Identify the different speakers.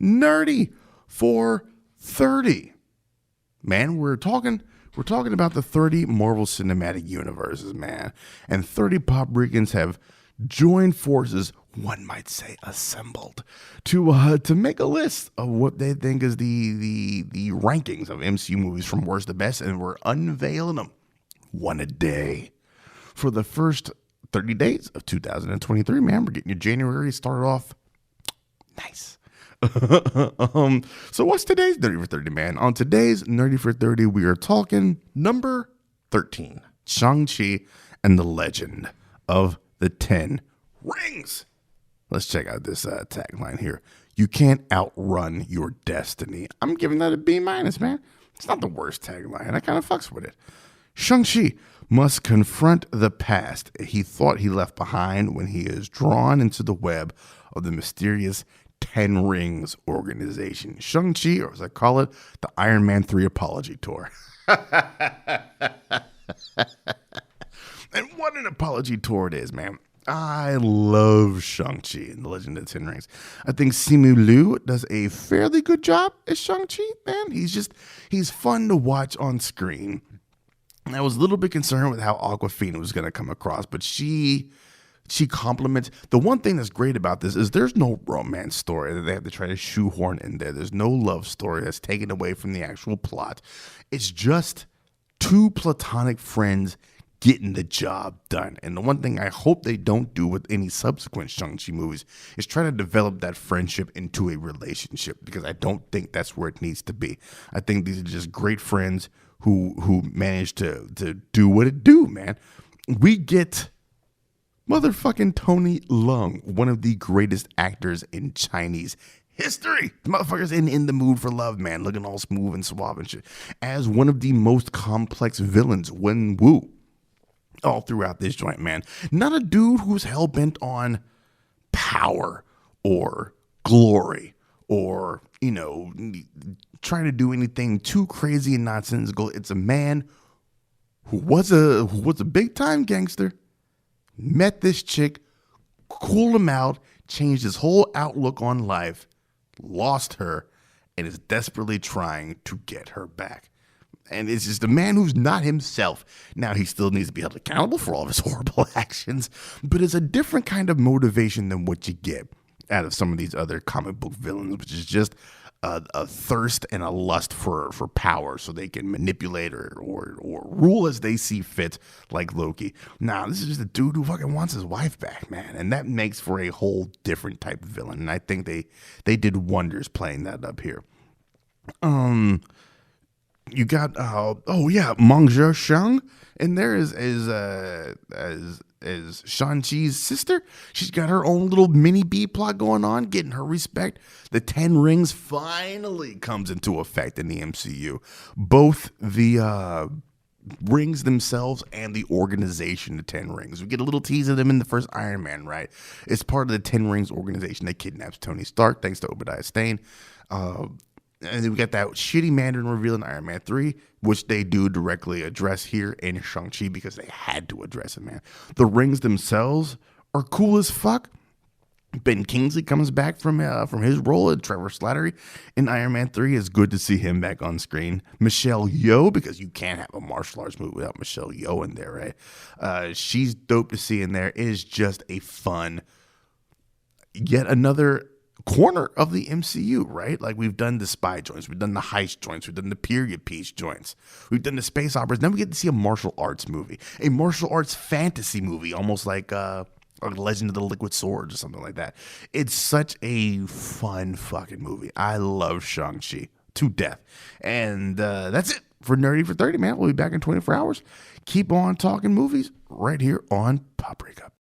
Speaker 1: Nerdy for 30. Man, we're talking about the 30 Marvel Cinematic Universes, man. And 30 paprikans have joined forces, one might say assembled, to make a list of what they think is the rankings of MCU movies from worst to best, and we're unveiling them one a day. For the first 30 days of 2023, man, we're getting your January started off nice. So what's today's Nerdy for 30, man? On today's Nerdy for 30, we are talking number 13, Shang-Chi and the Legend of the Ten Rings. Let's check out this tagline here. You can't outrun your destiny. I'm giving that a B minus, man. It's not the worst tagline. I kind of fucks with it. Shang-Chi must confront the past he thought he left behind when he is drawn into the web of the mysterious Ten Rings organization. Shang-Chi, or as I call it, the Iron Man 3 apology tour. And what an apology tour it is, man. I love Shang-Chi and the Legend of the Ten Rings. I think Simu Liu does a fairly good job as Shang-Chi, man. He's fun to watch on screen. I was a little bit concerned with how Awkwafina was going to come across, but she compliments. The one thing that's great about this is there's no romance story that they have to try to shoehorn in there. There's no love story that's taken away from the actual plot. It's just two platonic friends getting the job done. And the one thing I hope they don't do with any subsequent Shang-Chi movies is try to develop that friendship into a relationship, because I don't think that's where it needs to be. I think these are just great friends who managed to do what it do, man. We get motherfucking Tony Leung, one of the greatest actors in Chinese history. The motherfucker's in the mood for love, man, looking all smooth and suave and shit, as one of the most complex villains, Wen Wu, all throughout this joint, man. Not a dude who's hell-bent on power or glory or, trying to do anything too crazy and nonsensical. It's a man who was a big-time gangster, met this chick, cooled him out, changed his whole outlook on life, lost her, and is desperately trying to get her back. And it's just a man who's not himself. Now, he still needs to be held accountable for all of his horrible actions, but it's a different kind of motivation than what you get out of some of these other comic book villains, which is just a thirst and a lust for power so they can manipulate or rule as they see fit, like Loki. Nah, this is just a dude who fucking wants his wife back, man. And that makes for a whole different type of villain. And I think they did wonders playing that up here. You got Mangzhe Shang in there as Shang-Chi's sister. She's got her own little mini B plot going on, getting her respect. The Ten Rings finally comes into effect in the MCU. Both the rings themselves and the organization, the Ten Rings. We get a little tease of them in the first Iron Man, right? It's part of the Ten Rings organization that kidnaps Tony Stark, thanks to Obadiah Stane. And then we got that shitty Mandarin reveal in Iron Man 3, which they do directly address here in Shang-Chi because they had to address it, man. The rings themselves are cool as fuck. Ben Kingsley comes back from his role as Trevor Slattery in Iron Man 3. It's good to see him back on screen. Michelle Yeoh, because you can't have a martial arts movie without Michelle Yeoh in there, right? She's dope to see in there. It is just a fun, yet another corner of the MCU, right? Like, we've done the spy joints, we've done the heist joints, we've done the period piece joints, we've done the space operas. Now we get to see a martial arts movie, a martial arts fantasy movie, almost like Legend of the Liquid Swords or something like that. It's such a fun fucking movie. I love Shang-Chi to death. And that's it for Nerdy for 30, man. We'll be back in 24 hours. Keep on talking movies right here on Paprika.